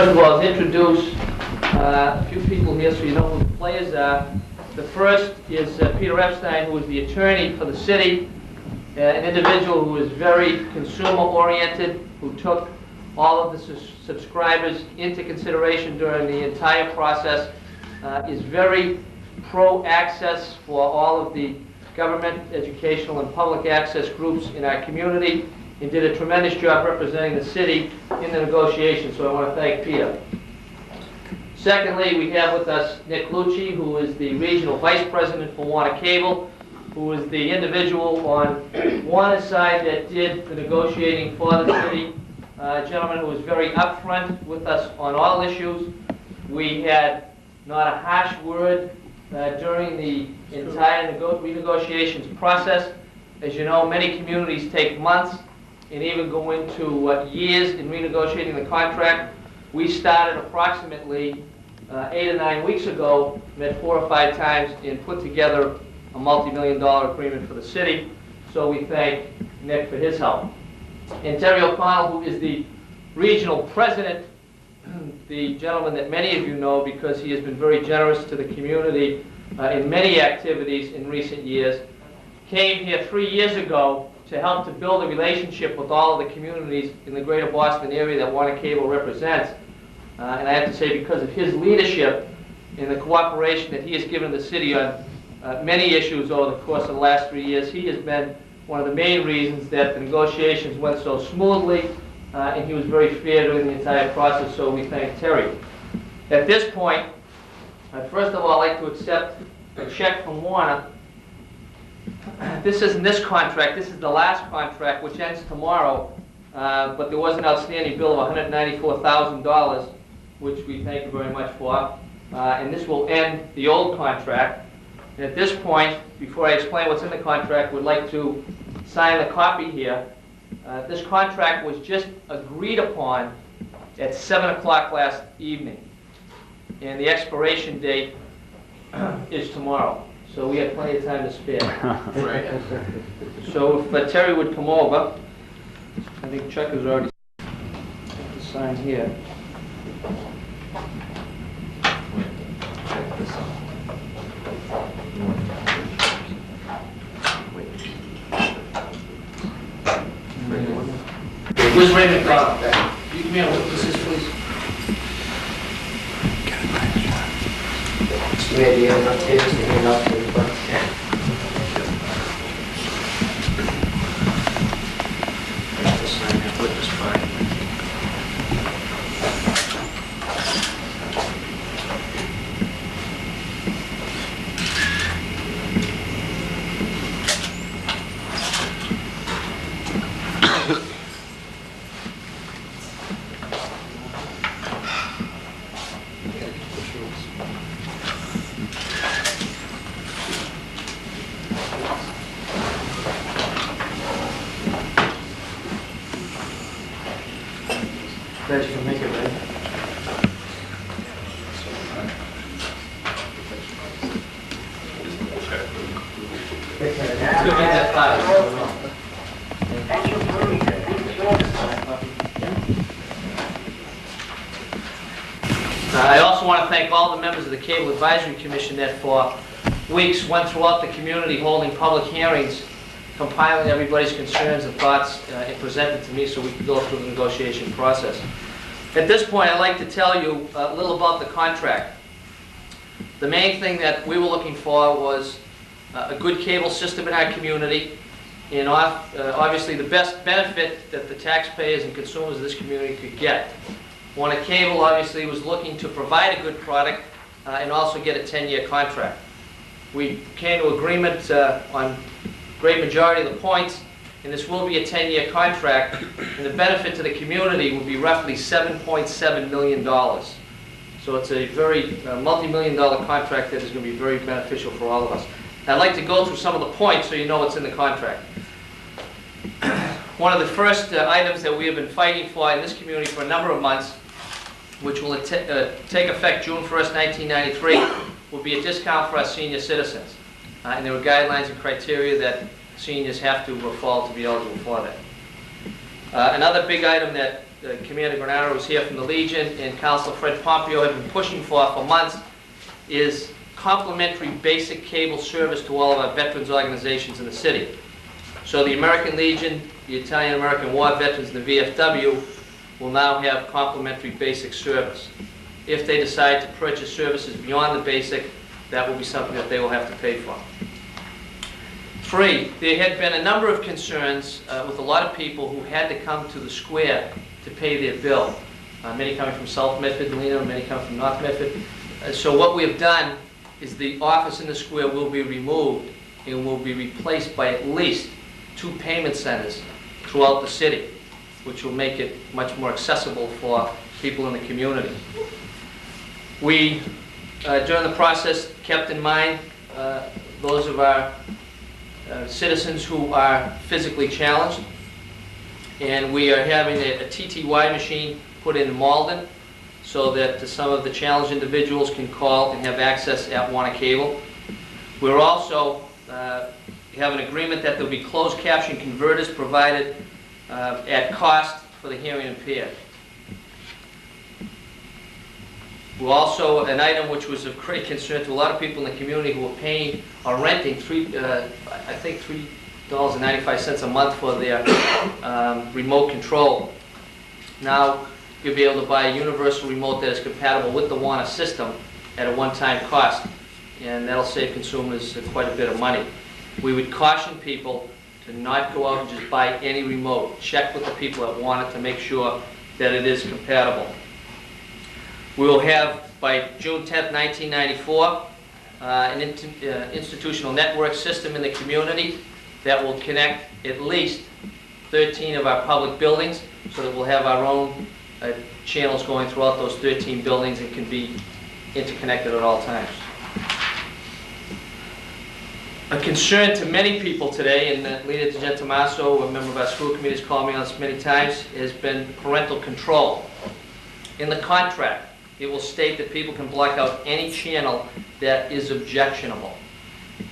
First of all, let's introduce a few people here so you know who the players are. The first is Peter Epstein, who is the attorney for the city, an individual who is very consumer-oriented, who took all of the subscribers into consideration during the entire process, is very pro-access for all of the government, educational, and public access groups in our community, and did a tremendous job representing the city in the negotiations, so I want to thank Peter. Secondly, we have with us Nick Lucci, who is the Regional Vice President for Warner Cable, who is the individual on Warner's side that did the negotiating for the city. A gentleman who was very upfront with us on all issues. We had not a harsh word during the entire renegotiations process. As you know, many communities take months and even go into years in renegotiating the contract. We started approximately 8 or 9 weeks ago, met 4 or 5 times, and put together a multi-million-dollar agreement for the city. So we thank Nick for his help. And Terry O'Connell, who is the regional president, the gentleman that many of you know because he has been very generous to the community in many activities in recent years, came here 3 years ago to help to build a relationship with all of the communities in the greater Boston area that Warner Cable represents. And I have to say, because of his leadership and the cooperation that he has given the city on many issues over the course of the last 3 years, he has been one of the main reasons that the negotiations went so smoothly, and he was very fair during the entire process, so we thank Terry. At this point, first of all, I'd like to accept a check from Warner. This isn't this contract, this is the last contract, which ends tomorrow, but there was an outstanding bill of $194,000, which we thank you very much for, and this will end the old contract. And at this point, before I explain what's in the contract, we'd like to sign the copy here. This contract was just agreed upon at 7 o'clock last evening, and the expiration date is tomorrow. So we have plenty of time to spare. Right. So if Terry would come over, I think Chuck has already signed here. Where's Raymond? You can handle this, please. Maybe I'm not tasting enough to the front. Glad you can make it, right? I also want to thank all the members of the Cable Advisory Commission that for weeks went throughout the community holding public hearings, compiling everybody's concerns and thoughts and presented to me so we could go through the negotiation process. At this point, I'd like to tell you a little about the contract. The main thing that we were looking for was a good cable system in our community, and obviously the best benefit that the taxpayers and consumers of this community could get. Warner Cable obviously was looking to provide a good product and also get a 10-year contract. We came to agreement on a great majority of the points, and this will be a 10-year contract, and the benefit to the community will be roughly $7.7 million. So it's a very multi-million-dollar contract that is going to be very beneficial for all of us. I'd like to go through some of the points so you know what's in the contract. One of the first items that we have been fighting for in this community for a number of months, which will take effect June 1st, 1993, will be a discount for our senior citizens. And there are guidelines and criteria that seniors have to follow to be eligible for that. Another big item that Commander Granaro was here from the Legion, and Councilor Fred Pompeo have been pushing for months, is complimentary basic cable service to all of our veterans organizations in the city. So the American Legion, the Italian American War Veterans, and the VFW will now have complimentary basic service. If they decide to purchase services beyond the basic, that will be something that they will have to pay for. 3, there had been a number of concerns with a lot of people who had to come to the square to pay their bill. Many coming from South Medford, many coming from North Medford. So what we have done is the office in the square will be removed and will be replaced by at least 2 payment centers throughout the city, which will make it much more accessible for people in the community. We, during the process, kept in mind those of our citizens who are physically challenged, and we are having a TTY machine put in Malden so that some of the challenged individuals can call and have access at Warner Cable. We're also have an agreement that there will be closed caption converters provided at cost for the hearing impaired. We're also, an item which was of great concern to a lot of people in the community who are paying or renting I think $3.95 a month for their remote control. Now you'll be able to buy a universal remote that is compatible with the Warner system at a one-time cost, and that'll save consumers quite a bit of money. We would caution people to not go out and just buy any remote. Check with the people that want it to make sure that it is compatible. We will have, by June 10th, 1994, an institutional network system in the community that will connect at least 13 of our public buildings, so that we'll have our own channels going throughout those 13 buildings and can be interconnected at all times. A concern to many people today, and Lita DeGentamaso, a member of our school committee, has called me on this many times, has been parental control. In the contract, it will state that people can block out any channel that is objectionable.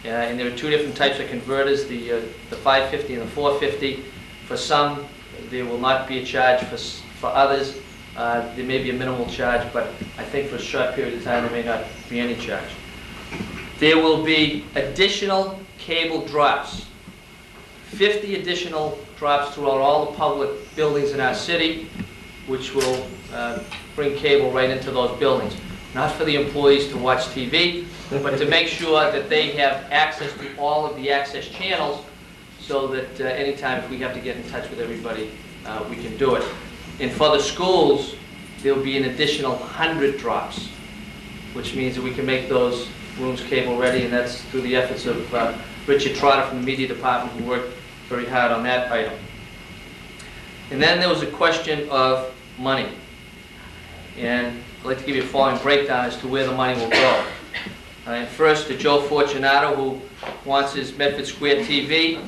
And there are 2 different types of converters, the 550 and the 450. For some, there will not be a charge. For others, there may be a minimal charge, but I think for a short period of time there may not be any charge. There will be additional cable drops, 50 additional drops throughout all the public buildings in our city, which will bring cable right into those buildings. Not for the employees to watch TV, but to make sure that they have access to all of the access channels, so that anytime if we have to get in touch with everybody, we can do it. And for the schools, there will be an additional 100 drops, which means that we can make those rooms cable ready, and that's through the efforts of Richard Trotter from the media department, who worked very hard on that item. And then there was a question of money. And I'd like to give you a following breakdown as to where the money will go. And first, to Joe Fortunato, who wants his Medford Square TV.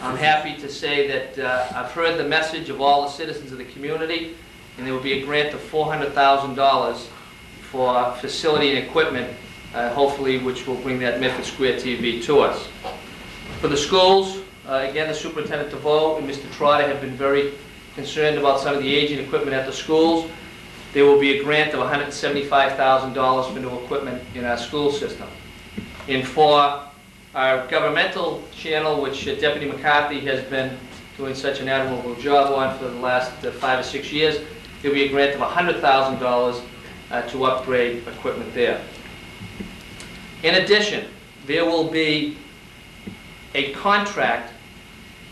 I'm happy to say that I've heard the message of all the citizens of the community, and there will be a grant of $400,000 for facility and equipment, hopefully, which will bring that Medford Square TV to us. For the schools, again, the Superintendent DeVoe and Mr. Trotter have been very concerned about some of the aging equipment at the schools. There will be a grant of $175,000 for new equipment in our school system. And for our governmental channel, which Deputy McCarthy has been doing such an admirable job on for the last 5 or 6 years, there will be a grant of $100,000 to upgrade equipment there. In addition, there will be a contract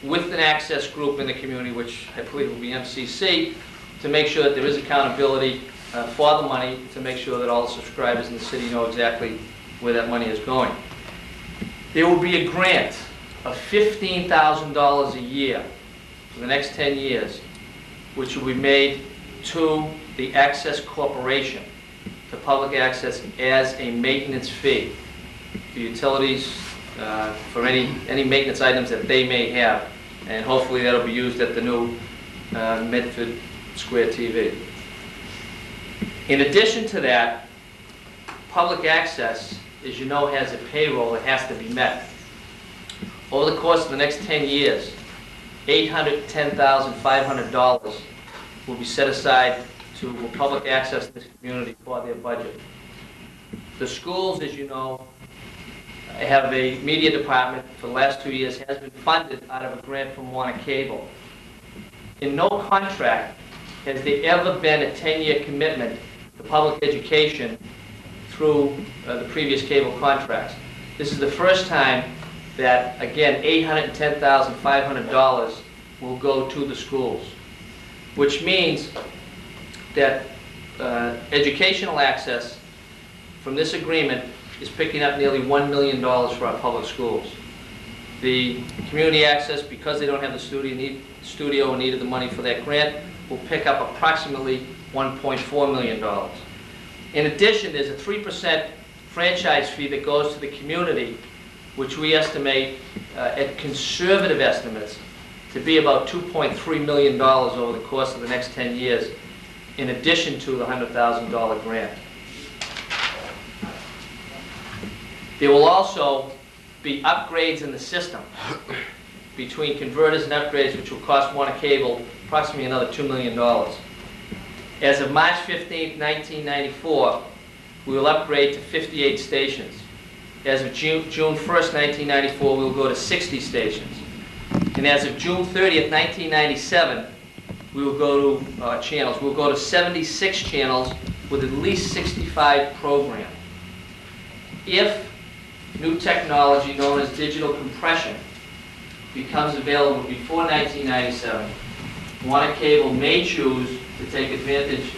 with an access group in the community, which I believe will be MCC, to make sure that there is accountability for the money, to make sure that all the subscribers in the city know exactly where that money is going. There will be a grant of $15,000 a year for the next 10 years, which will be made to the Access Corporation, to public access, as a maintenance fee for utilities, for any maintenance items that they may have, and hopefully that'll be used at the new Medford Square TV. In addition to that, public access, as you know, has a payroll that has to be met. Over the course of the next 10 years, $810,500 will be set aside to public access in this community for their budget. The schools, as you know, have a media department for the last 2 years, has been funded out of a grant from Warner Cable. In no contract has there ever been a 10-year commitment to public education through the previous cable contracts. This is the first time that, again, $810,500 will go to the schools, which means that educational access from this agreement is picking up nearly $1 million for our public schools. The community access, because they don't have the studio and needed the money for that grant, will pick up approximately $1.4 million. In addition, there's a 3% franchise fee that goes to the community, which we estimate at conservative estimates to be about $2.3 million over the course of the next 10 years, in addition to the $100,000 grant. There will also be upgrades in the system between converters and upgrades, which will cost Warner Cable approximately another $2 million. As of March 15, 1994, we will upgrade to 58 stations. As of June 1st, 1994, we will go to 60 stations. And as of June 30th, 1997, we will go to channels. We'll go to 76 channels with at least 65 programs. If new technology known as digital compression becomes available before 1997, Warner Cable may choose to take advantage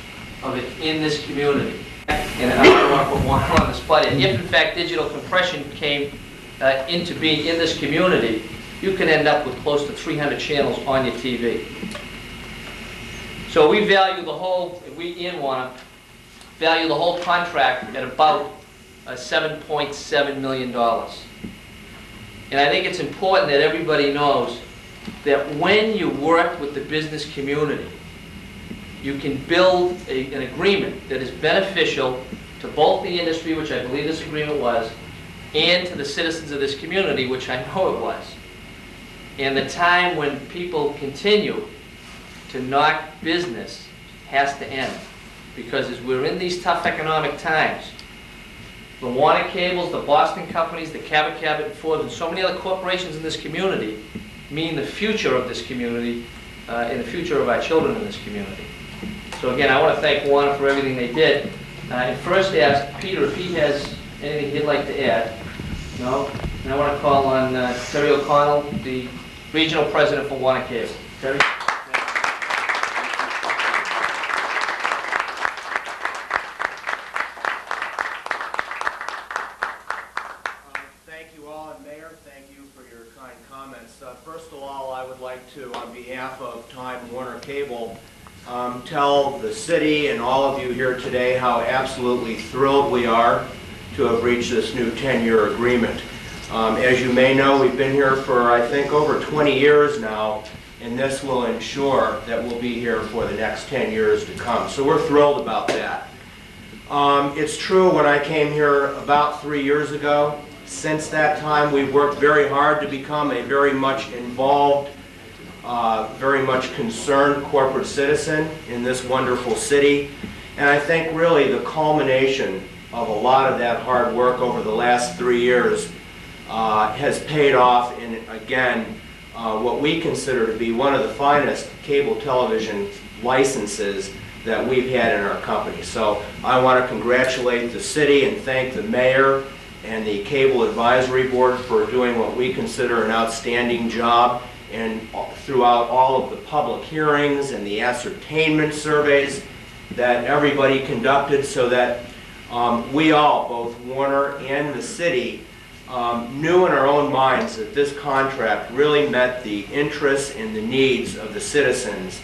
of it in this community. And I don't want to put Warner on the spot here. If in fact digital compression came into being in this community, you can end up with close to 300 channels on your TV. So we value the whole, we in Warner, value the whole contract at about $7.7 million. And I think it's important that everybody knows that when you work with the business community, you can build an agreement that is beneficial to both the industry, which I believe this agreement was, and to the citizens of this community, which I know it was. And the time when people continue to knock business has to end. Because as we're in these tough economic times, the Warner Cables, the Boston companies, the Cabot, and Ford, and so many other corporations in this community mean the future of this community and the future of our children in this community. So again, I want to thank Warner for everything they did. And first ask Peter if he has anything he'd like to add. No? And I want to call on Terry O'Connell, the Regional President for Warner Cable. Terry? First of all, I would like to, on behalf of Time Warner Cable, tell the city and all of you here today how absolutely thrilled we are to have reached this new 10-year agreement. As you may know, we've been here for, I think, over 20 years now, and this will ensure that we'll be here for the next 10 years to come. So we're thrilled about that. It's true, when I came here about 3 years ago, since that time, we've worked very hard to become a very much involved, very much concerned corporate citizen in this wonderful city. And I think really the culmination of a lot of that hard work over the last 3 years has paid off in, again, what we consider to be one of the finest cable television licenses that we've had in our company. So I want to congratulate the city and thank the mayor and the Cable Advisory Board for doing what we consider an outstanding job, and throughout all of the public hearings and the ascertainment surveys that everybody conducted, so that we all, both Warner and the city, knew in our own minds that this contract really met the interests and the needs of the citizens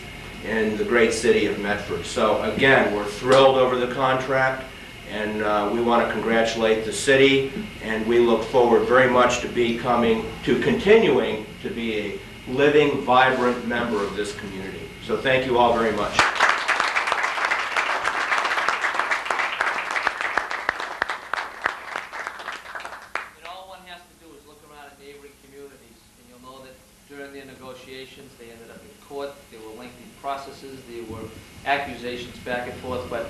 in the great city of Medford. So again, we're thrilled over the contract. And we want to congratulate the city, and we look forward very much to continuing to be a living, vibrant member of this community. So thank you all very much. And all one has to do is look around at neighboring communities, and you'll know that during their negotiations, they ended up in court. There were lengthy processes. There were accusations back and forth, but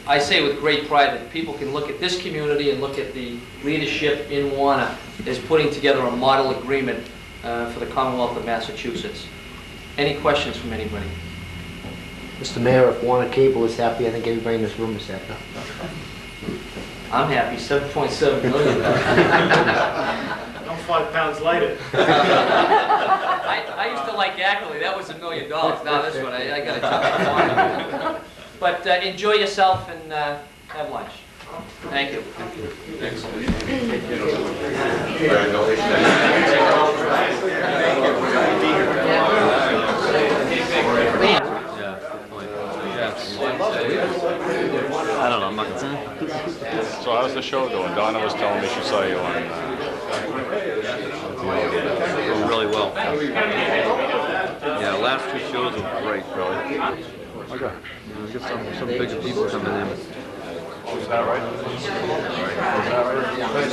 I say with great pride that people can look at this community and look at the leadership in Warner as putting together a model agreement for the Commonwealth of Massachusetts. Any questions from anybody? Mr. Mayor, if Warner Cable is happy, I think everybody in this room is happy. I'm happy, 7.7 million. I'm 5 pounds lighter. I used to like Ackley, that was $1 million. Now this one, I got to tell you. But enjoy yourself and have lunch. Thank you. I don't know, I'm not gonna say. So how's the show going? Donna was telling me she saw you on... Doing really well. Yeah, last 2 shows were great, really. Okay. We got some bigger people coming in. Oh, is that right? Is that right?